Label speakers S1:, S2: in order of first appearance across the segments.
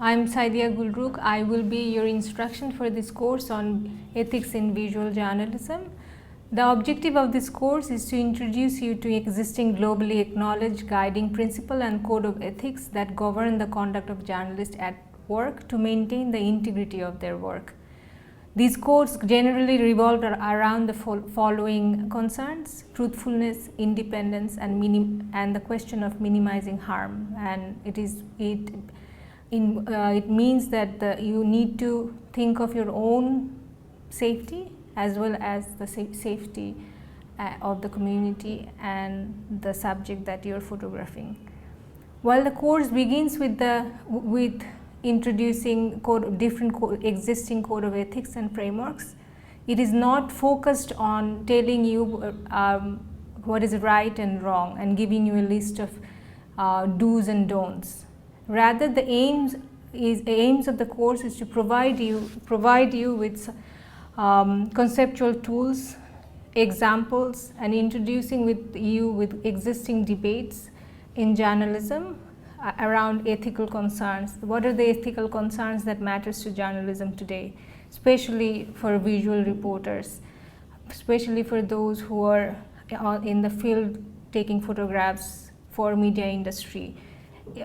S1: I'm Saidia Gulrukh. I will be your instruction for this course on ethics in visual journalism. The objective of this course is to introduce you to existing globally acknowledged guiding principle and code of ethics that govern the conduct of journalists at work to maintain the integrity of their work. These codes generally revolve around the following concerns: truthfulness, independence, and the question of minimizing harm. And it means that you need to think of your own safety as well as the safety of the community and the subject that you are photographing. While the course begins with introducing existing code of ethics and frameworks, it is not focused on telling you what is right and wrong and giving you a list of do's and don'ts. Rather, the aims of the course is to provide you with conceptual tools, examples, and introducing you with existing debates in journalism around ethical concerns. What are the ethical concerns that matters to journalism today, especially for visual reporters, especially for those who are in the field taking photographs for media industry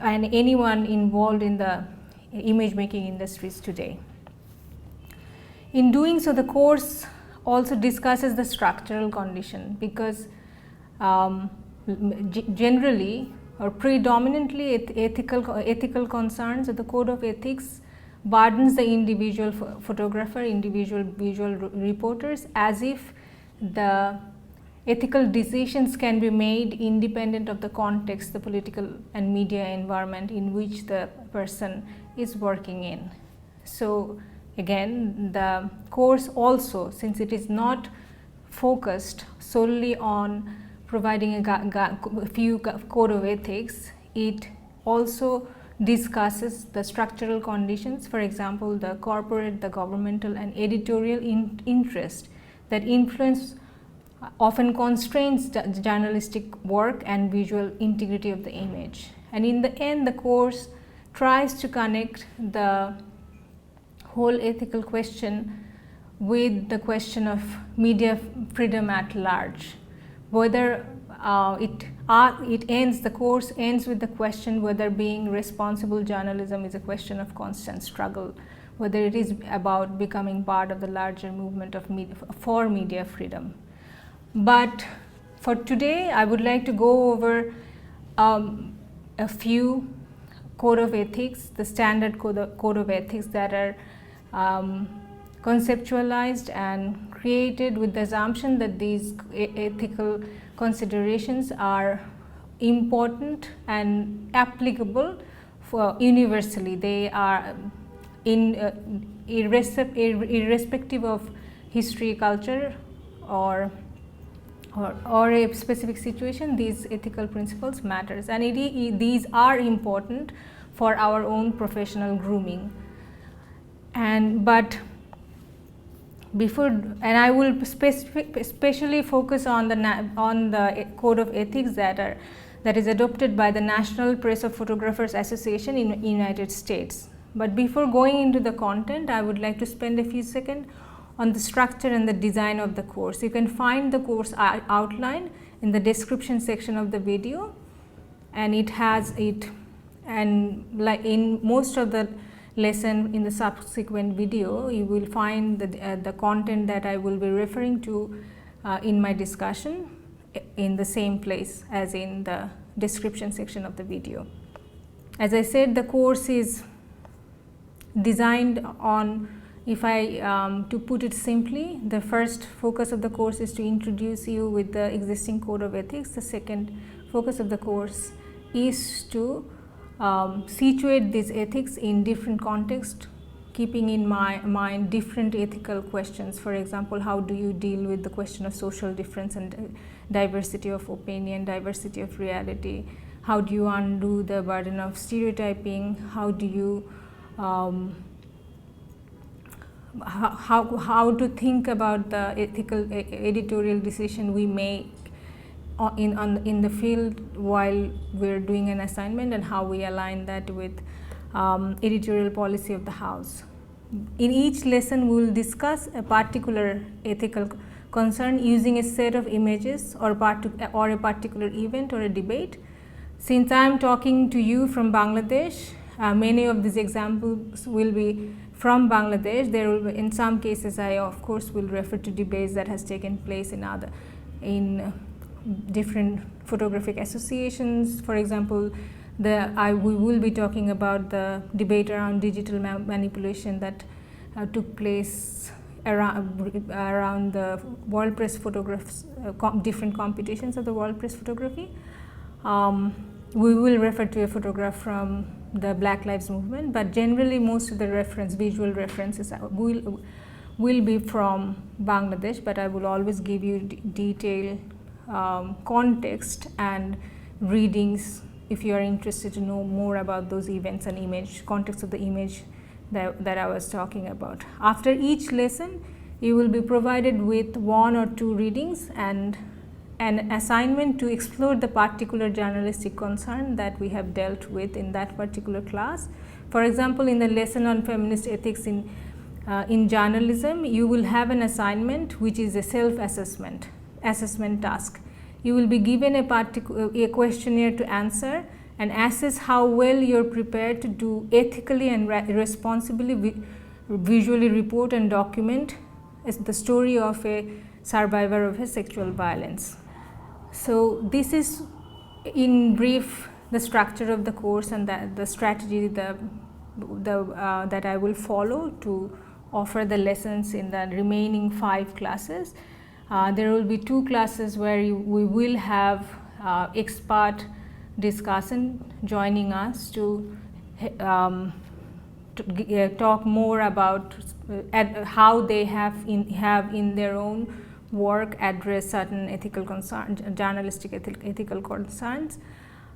S1: and anyone involved in the image making industries today. In doing so, the course also discusses the structural condition, because generally or predominantly ethical concerns of the code of ethics burdens the individual photographer, individual visual reporters, as if the ethical decisions can be made independent of the context, the political and media environment in which the person is working in. So again, the course also, since it is not focused solely on providing a few code of ethics, it also discusses the structural conditions, for example, the corporate, the governmental and editorial interest that influence often constrains journalistic work and visual integrity of the image. And in the end, the course tries to connect the whole ethical question with the question of media freedom at large. Whether the course ends with the question whether being responsible journalism is a question of constant struggle, whether it is about becoming part of the larger movement of for media freedom. But for today, I would like to go over a few code of ethics, the standard code of ethics that are conceptualized and created with the assumption that these ethical considerations are important and applicable for universally. They are irrespective of history, culture, or a specific situation. These ethical principles matters, and these are important for our own professional grooming. But I will especially focus on the code of ethics that is adopted by the National Press of Photographers Association in United States. But before going into the content, I would like to spend a few seconds on the structure and the design of the course. You can find the course outline in the description section of the video, and it has it, and like in most of the lesson in the subsequent video, you will find the content that I will be referring to in my discussion in the same place as in the description section of the video. As I said, the course is designed on, to put it simply, the first focus of the course is to introduce you with the existing code of ethics. The second focus of the course is to situate these ethics in different contexts, keeping in mind different ethical questions. For example, how do you deal with the question of social difference and diversity of opinion, diversity of reality? How do you undo the burden of stereotyping? How do you how to think about the ethical editorial decision we make in the field while we're doing an assignment, and how we align that with editorial policy of the House. In each lesson, we will discuss a particular ethical concern using a set of images or a particular event or a debate. Since I am talking to you from Bangladesh, many of these examples will be from Bangladesh. There will be, in some cases, I of course will refer to debates that has taken place in different photographic associations. For example, we will be talking about the debate around digital manipulation that took place around the World Press Photographs, different competitions of the World Press Photography. We will refer to a photograph from the Black Lives Movement, but generally most of the visual references will be from Bangladesh, but I will always give you detailed context and readings if you are interested to know more about those events and context of the image that I was talking about. After each lesson, you will be provided with 1 or 2 readings and an assignment to explore the particular journalistic concern that we have dealt with in that particular class. For example, in the lesson on feminist ethics in journalism, you will have an assignment which is a self-assessment task. You will be given a questionnaire to answer and assess how well you are prepared to do ethically and responsibly visually report and document the story of a survivor of a sexual violence. So this is in brief the structure of the course and the strategy that I will follow to offer the lessons in the remaining 5 classes. There will be 2 classes where we will have expert discussant joining us to talk more about how they have in their own work address certain ethical concerns, journalistic ethical concerns.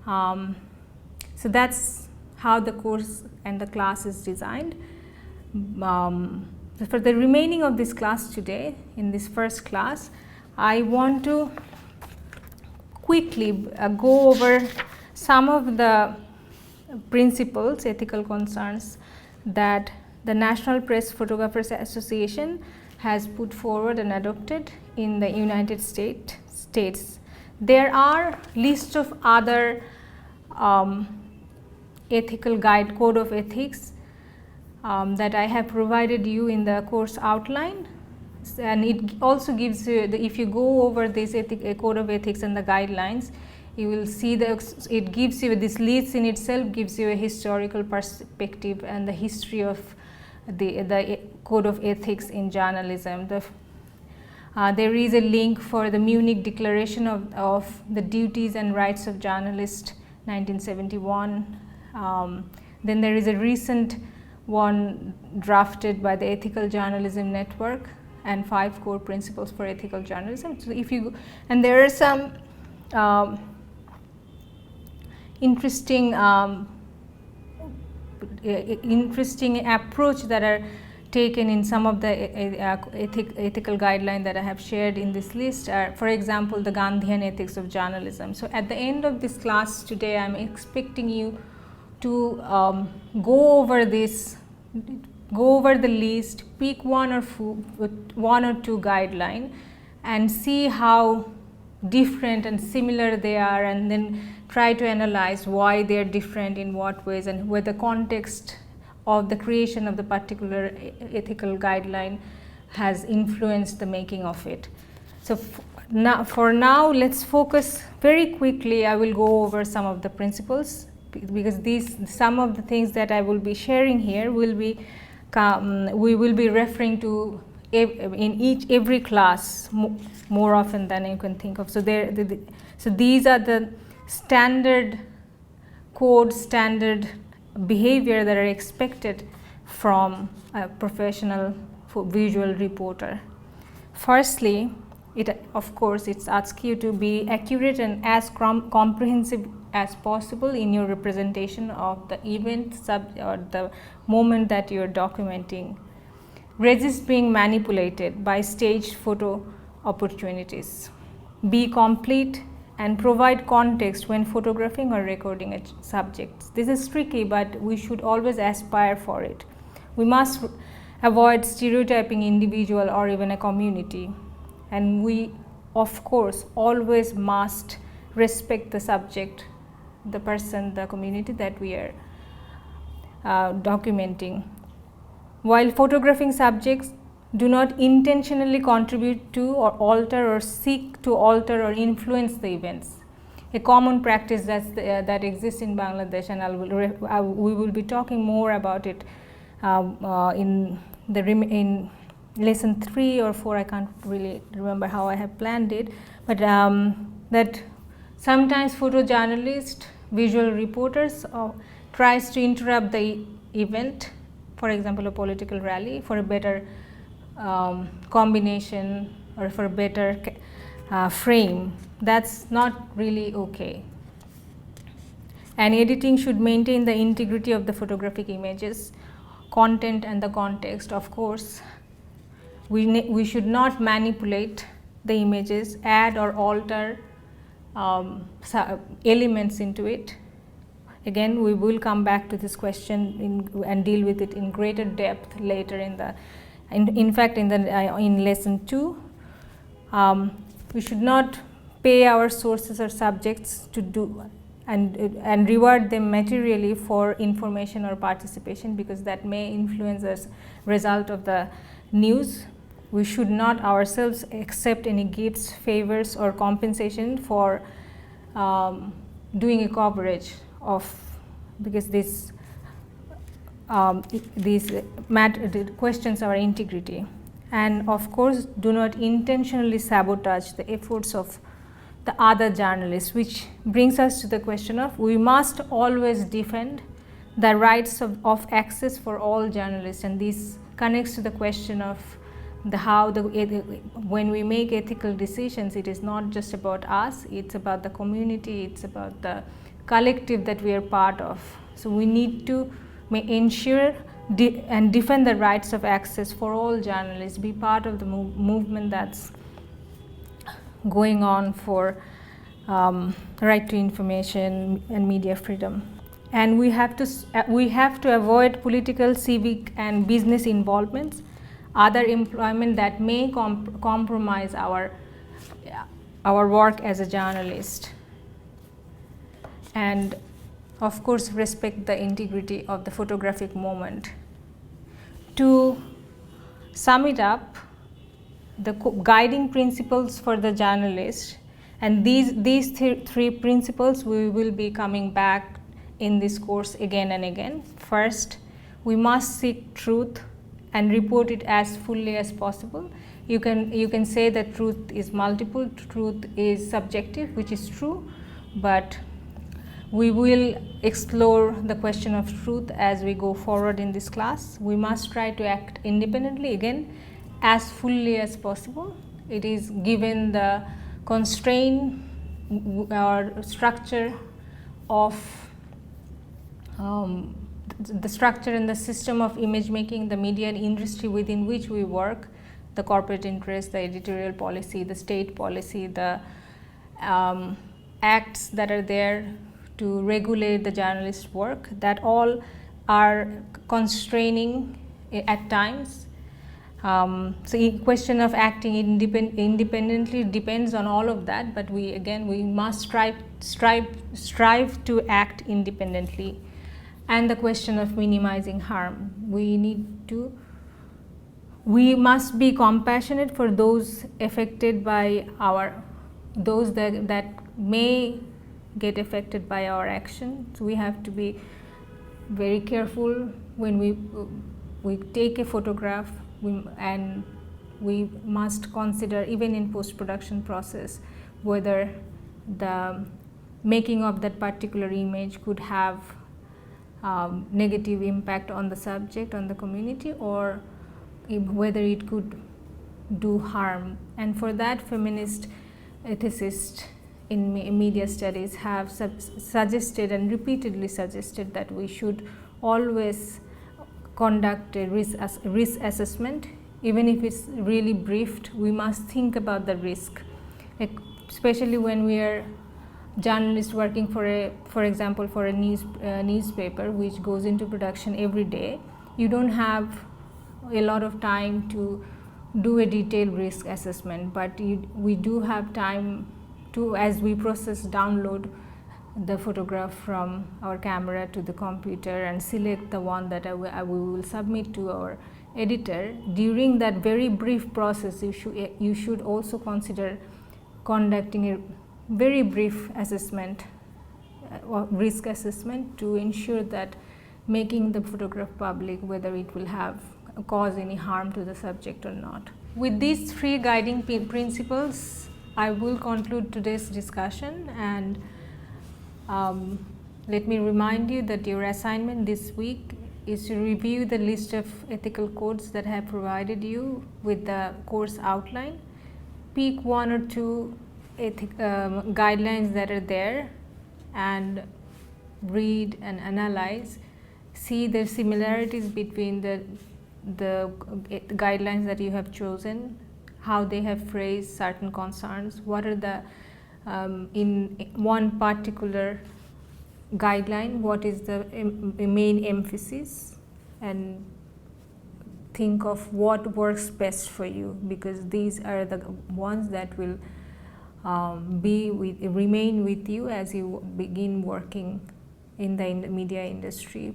S1: So that's how the course and the class is designed. For the remaining of this class today, in this first class, I want to quickly go over some of the principles, ethical concerns that the National Press Photographers Association has put forward and adopted in the United States. There are lists of other ethical code of ethics that I have provided you in the course outline, and it also gives you if you go over this code of ethics and the guidelines, you will see it gives you this list in itself gives you a historical perspective and the history of the code of ethics in journalism. There is a link for the Munich Declaration of the Duties and Rights of Journalists 1971. Then there is a recent one drafted by the Ethical Journalism Network and 5 core principles for ethical journalism. So if you and there are some interesting approach that are taken in some of the ethical guidelines that I have shared in this list. For example, the Gandhian ethics of journalism. So at the end of this class today, I am expecting you to go over the list, pick 1 or 2 guidelines and see how different and similar they are, and then try to analyze why they are different, in what ways, and where the context of the creation of the particular ethical guideline has influenced the making of it. So for now, let's focus very quickly. I will go over some of the principles, because some of the things that I will be sharing here will be we will be referring to in every class more often than you can think of. So so these are the standard behavior that are expected from a professional visual reporter. Firstly, of course it asks you to be accurate and as comprehensive as possible in your representation of the event or the moment that you are documenting. Resist being manipulated by staged photo opportunities. Be complete and provide context when photographing or recording a subject. This is tricky, but we should always aspire for it. We must avoid stereotyping individual or even a community, and we of course always must respect the subject, the person, the community that we are documenting. While photographing subjects, do not intentionally contribute to or alter or seek to alter or influence the events. A common practice that exists in Bangladesh, and we will be talking more about it in lesson 3 or 4. I can't really remember how I have planned it, but that sometimes photojournalists, visual reporters tries to interrupt the event, for example a political rally, for a better combination or for a better frame. That's not really okay. And editing should maintain the integrity of the photographic images, content and the context. Of course, we should not manipulate the images, add or alter elements into it. Again, we will come back to this question and deal with it in greater depth later in fact in lesson 2. We should not pay our sources or subjects to do and reward them materially for information or participation, because that may influence the result of the news. We should not ourselves accept any gifts, favors or compensation for doing a coverage of, because these questions our integrity. And of course, do not intentionally sabotage the efforts of the other journalists, which brings us to the question of we must always defend the rights of access for all journalists. And this connects to the question of when we make ethical decisions, it is not just about us, it's about the community, it's about the collective that we are part of. So we need to ensure and defend the rights of access for all journalists, be part of the movement that's going on for right to information and media freedom. And we have to avoid political, civic and business involvements, other employment that may compromise our work as a journalist. And of course, respect the integrity of the photographic moment. To sum it up, the guiding principles for the journalist, and these three principles we will be coming back in this course again and again. First, we must seek truth and report it as fully as possible. You can say that truth is multiple, truth is subjective, which is true, but we will explore the question of truth as we go forward in this class. We must try to act independently, again, as fully as possible. It is given the constraint or structure of the structure and the system of image making, the media industry within which we work, the corporate interest, the editorial policy, the state policy, the acts that are there to regulate the journalist's work, that all are constraining at times. So the question of acting independently depends on all of that, but we must strive to act independently. And the question of minimizing harm, we must be compassionate for those affected by those that may get affected by our action. So we have to be very careful when we take a photograph, and we must consider, even in post-production process, whether the making of that particular image could have negative impact on the subject, on the community, or whether it could do harm. And for that, feminist ethicists in media studies have suggested and repeatedly suggested that we should always conduct a risk assessment. Even if it's really briefed, we must think about the risk, especially when we are journalist working for example, for a newspaper which goes into production every day, you don't have a lot of time to do a detailed risk assessment, but we do have time to, as we download the photograph from our camera to the computer and select the one that we will submit to our editor. During that very brief process, you should also consider conducting a very brief assessment, risk assessment, to ensure that making the photograph public, whether it will cause any harm to the subject or not. With these 3 guiding principles, I will conclude today's discussion, and let me remind you that your assignment this week is to review the list of ethical codes that I have provided you with the course outline. Pick 1 or 2 guidelines that are there and read and analyze. See the similarities between the guidelines that you have chosen, how they have phrased certain concerns, what are the in one particular guideline, what is the main emphasis, and think of what works best for you, because these are the ones that will remain with you as you begin working in the media industry,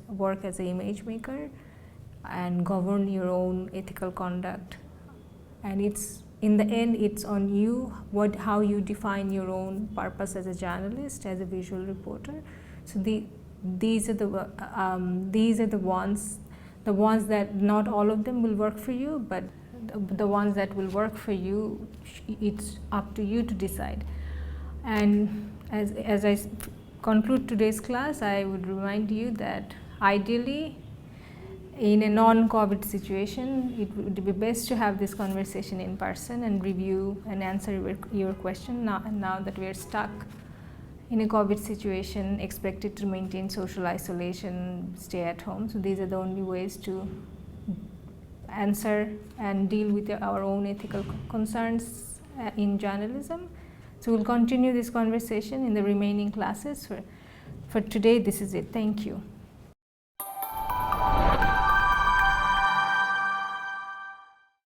S1: work as an image maker, and govern your own ethical conduct. And in the end, it's on you how you define your own purpose as a journalist, as a visual reporter. So these are the ones that not all of them will work for you, but the ones that will work for you, it's up to you to decide. And as I conclude today's class, I would remind you that ideally, in a non-COVID situation, it would be best to have this conversation in person and review and answer your question. Now that we are stuck in a COVID situation, expected to maintain social isolation, stay at home. So these are the only ways to answer and deal with our own ethical concerns in journalism. So we'll continue this conversation in the remaining classes. For today, this is it. Thank you.